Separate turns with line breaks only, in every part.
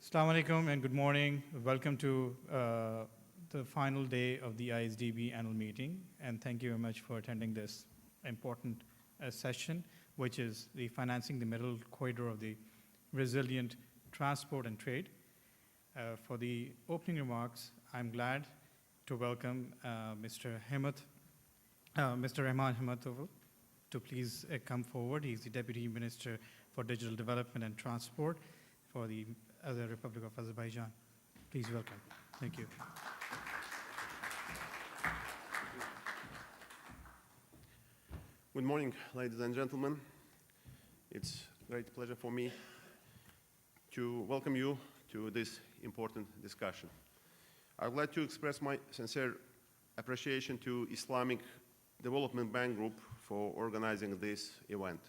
Assalamu alaikum and good morning. Welcome to the final day of the IsDB annual meeting, and thank you very much for attending this important session, which is the financing the middle corridor of the resilient transport and trade. For the opening remarks, I'm glad to welcome Mr. Rahman Himmatov to please come forward. He's the Deputy Minister for Digital Development and Transport for the Republic of Azerbaijan. Please welcome. Thank you.
Good morning, ladies and gentlemen. It's a great pleasure for me to welcome you to this important discussion. I would like to express my sincere appreciation to Islamic Development Bank Group for organizing this event.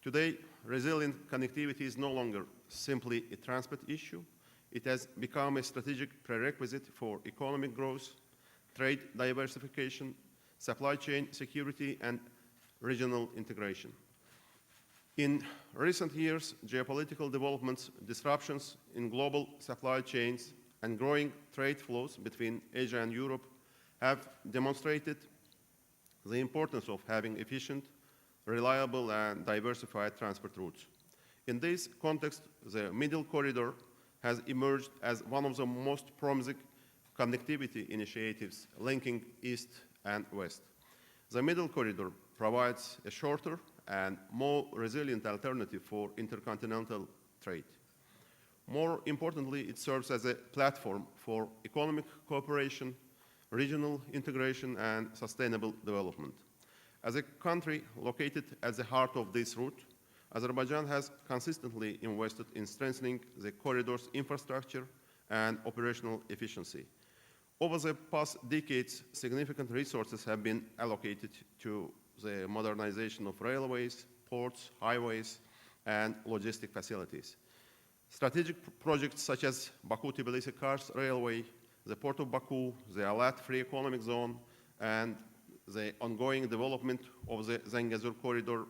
Today, resilient connectivity is no longer simply a transport issue. It has become a strategic prerequisite for economic growth, trade diversification, supply chain security, and regional integration. In recent years, geopolitical developments, disruptions in global supply chains, and growing trade flows between Asia and Europe have demonstrated the importance of having efficient, reliable, and diversified transport routes. In this context, the Middle Corridor has emerged as one of the most promising connectivity initiatives linking East and West. The Middle Corridor provides a shorter and more resilient alternative for intercontinental trade. More importantly, it serves as a platform for economic cooperation, regional integration, and sustainable development. As a country located at the heart of this route, Azerbaijan has consistently invested in strengthening the corridor's infrastructure and operational efficiency. Over the past decades, significant resources have been allocated to the modernization of railways, ports, highways, and logistic facilities. Strategic projects such as Baku-Tbilisi-Kars Railway, the Port of Baku, the Alat Free Economic Zone, and the ongoing development of the Zangezur Corridor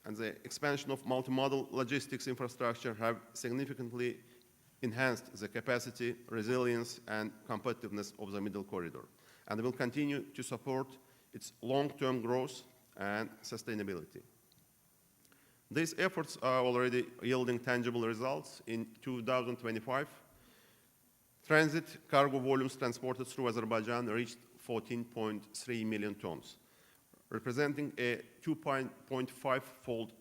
and the expansion of multimodal logistics infrastructure have significantly enhanced the capacity, resilience, and competitiveness of the Middle Corridor, and will continue to support its long-term growth and sustainability. These efforts are already yielding tangible results. In 2025, transit cargo volumes transported through Azerbaijan reached 14.3 million tons, representing a 2.5-fold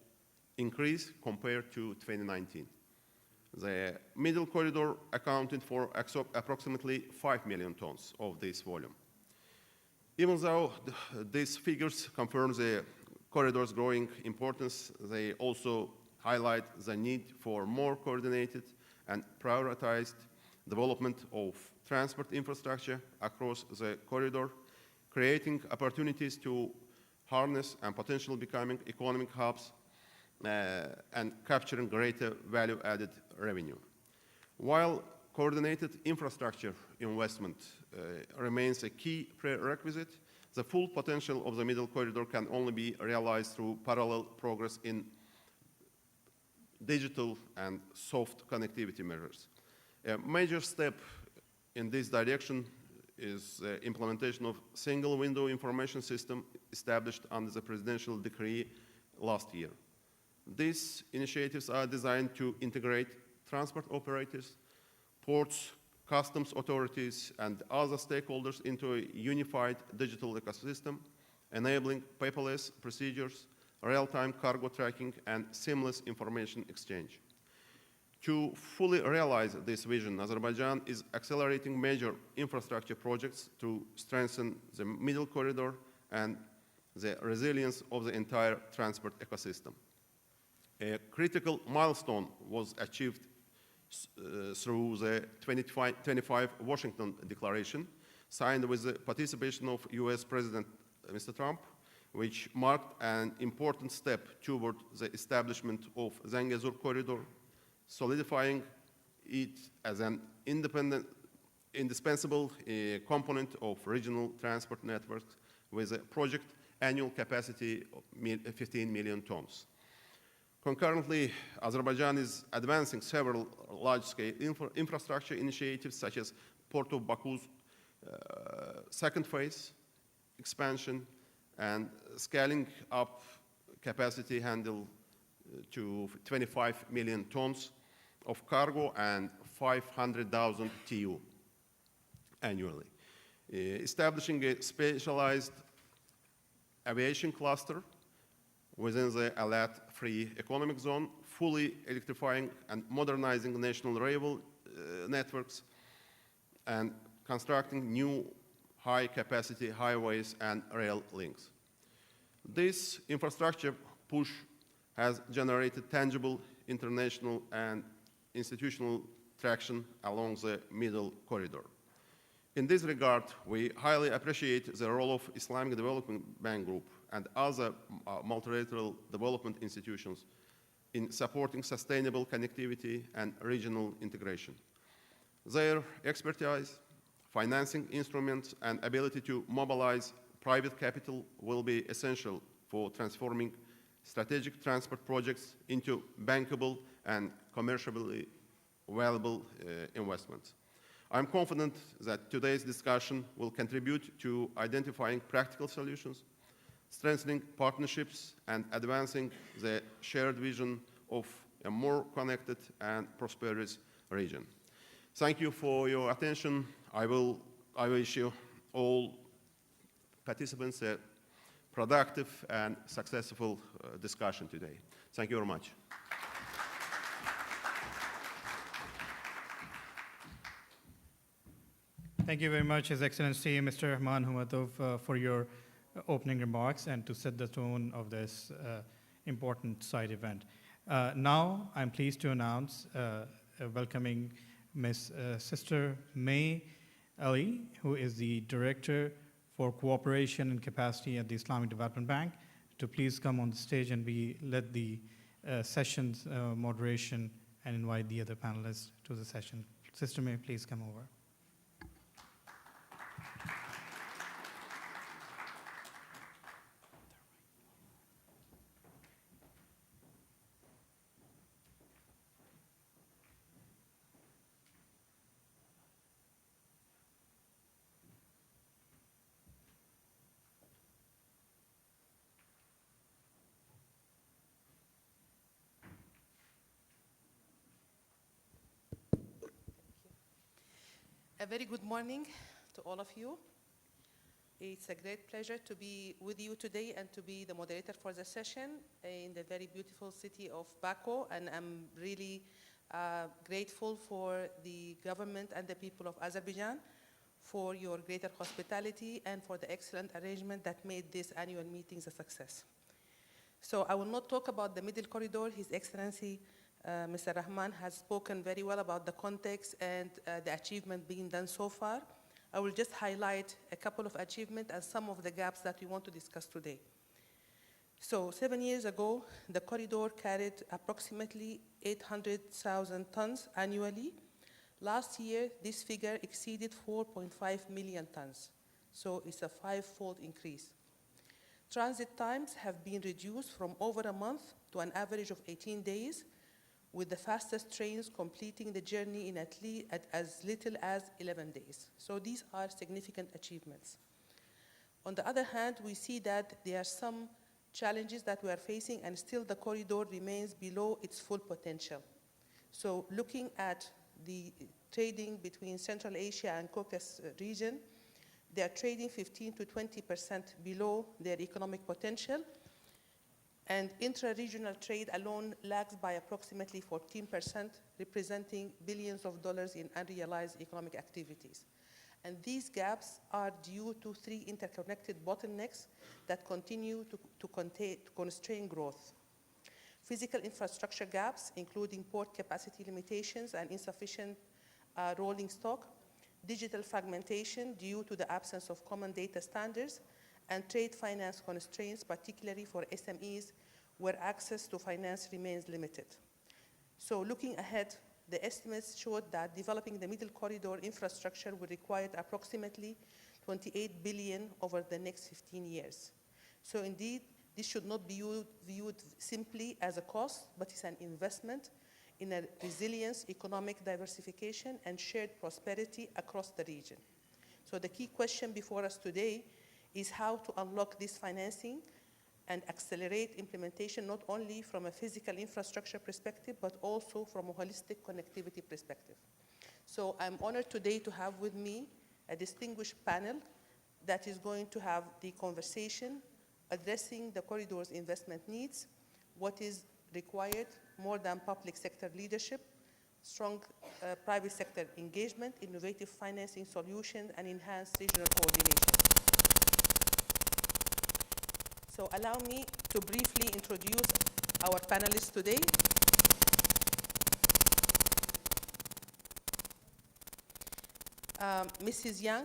increase compared to 2019. The Middle Corridor accounted for approximately 5 million tons of this volume. Even though these figures confirm the corridor's growing importance, they also highlight the need for more coordinated and prioritized development of transport infrastructure across the corridor, creating opportunities to harness and potentially becoming economic hubs and capturing greater value-added revenue. While coordinated infrastructure investment remains a key prerequisite, the full potential of the Middle Corridor can only be realized through parallel progress in digital and soft connectivity measures. A major step in this direction is the implementation of single window information system established under the presidential decree last year. These initiatives are designed to integrate transport operators, ports, customs authorities, and other stakeholders into a unified digital ecosystem, enabling paperless procedures, real-time cargo tracking, and seamless information exchange. To fully realize this vision, Azerbaijan is accelerating major infrastructure projects to strengthen the Middle Corridor and the resilience of the entire transport ecosystem. A critical milestone was achieved through the 2025 Washington Declaration, signed with the participation of US President Mr. Trump, which marked an important step toward the establishment of Zangezur Corridor, solidifying it as an indispensable component of regional transport networks with a project annual capacity of 15 million tons. Concurrently, Azerbaijan is advancing several large-scale infrastructure initiatives, such as Port of Baku's second phase expansion and scaling up capacity handle to 25 million tons of cargo and 500,000 TEU annually. Establishing a specialized aviation cluster within the Alat Free Economic Zone, fully electrifying and modernizing national rail networks, and constructing new high-capacity highways and rail links. This infrastructure push has generated tangible international and institutional traction along the Middle Corridor. In this regard, we highly appreciate the role of Islamic Development Bank Group and other multilateral development institutions in supporting sustainable connectivity and regional integration. Their expertise, financing instruments, and ability to mobilize private capital will be essential for transforming strategic transport projects into bankable and commercially valuable investments. I'm confident that today's discussion will contribute to identifying practical solutions, strengthening partnerships, and advancing the shared vision of a more connected and prosperous region. Thank you for your attention. I wish you all participants a productive and successful discussion today. Thank you very much.
Thank you very much, His Excellency Mr. Rahman Humatov, for your opening remarks and to set the tone of this important side event. Now, I'm pleased to announce welcoming Ms. Sister May Ali, who is the Director for Cooperation and Capacity at the Islamic Development Bank, to please come on the stage and lead the session's moderation and invite the other panelists to the session. Sister May, please come over.
A very good morning to all of you. It's a great pleasure to be with you today and to be the moderator for the session in the very beautiful city of Baku. And I'm really grateful for the government and the people of Azerbaijan for your greater hospitality and for the excellent arrangement that made this annual meeting a success. So I will not talk about the Middle Corridor. His Excellency Mr. Rahman has spoken very well about the context and the achievement being done so far. I will just highlight a couple of achievements and some of the gaps that we want to discuss today. So 7 years ago, the corridor carried approximately 800,000 tons annually. Last year, this figure exceeded 4.5 million tons. So it's a 5-fold increase. Transit times have been reduced from over a month to an average of 18 days, with the fastest trains completing the journey in at as little as 11 days. So these are significant achievements. On the other hand, we see that there are some challenges that we are facing, and still the corridor remains below its full potential. So looking at the trading between Central Asia and Caucasus region, they are trading 15 to 20% below their economic potential, and intra-regional trade alone lags by approximately 14%, representing billions of dollars in unrealized economic activities. And these gaps are due to 3 interconnected bottlenecks that continue to constrain growth. Physical infrastructure gaps, including port capacity limitations and insufficient rolling stock, digital fragmentation due to the absence of common data standards, and trade finance constraints, particularly for SMEs, where access to finance remains limited. So looking ahead, the estimates showed that developing the Middle Corridor infrastructure will require approximately $28 billion over the next 15 years. So indeed, This should not be viewed simply as a cost, but it's an investment in a resilience, economic diversification, and shared prosperity across the region. So the key question before us today is how to unlock this financing and accelerate implementation, not only from a physical infrastructure perspective, but also from a holistic connectivity perspective. So I'm honored today to have with me a distinguished panel that is going to have the conversation addressing the corridor's investment needs, what is required more than public sector leadership, strong private sector engagement, innovative financing solutions, and enhanced regional coordination. So allow me to briefly introduce our panelists today. Mrs. Yang,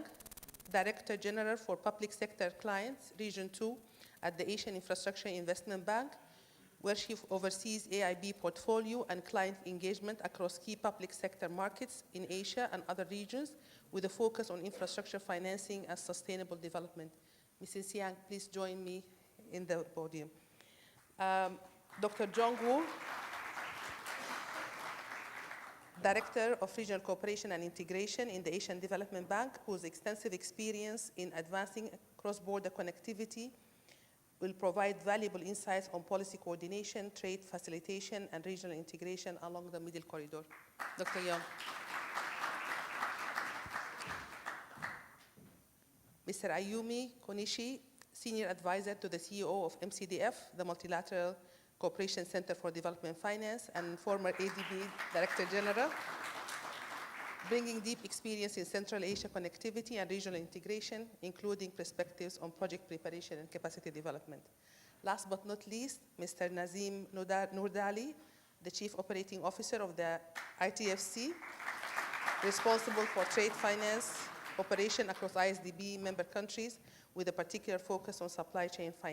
Director General for Public Sector Clients, Region 2 at the Asian Infrastructure Investment Bank, where she oversees AIB portfolio and client engagement across key public sector markets in Asia and other regions, with a focus on infrastructure financing and sustainable development. Mrs. Yang, please join me in the podium. Dr. Zhong Wu, Director of Regional Cooperation and Integration in the Asian Development Bank, whose extensive experience in advancing cross-border connectivity will provide valuable insights on policy coordination, trade facilitation, and regional integration along the Middle Corridor. Dr. Yang. Mr. Ayumi Konishi, Senior Advisor to the CEO of MCDF, the Multilateral Cooperation Center for Development Finance, and former ADB Director General, bringing deep experience in Central Asia connectivity and regional integration, including perspectives on project preparation and capacity development. Last but not least, Mr. Nazim Noordali, the Chief Operating Officer of the ITFC, responsible for trade finance operation across ISDB member countries, with a particular focus on supply chain finance.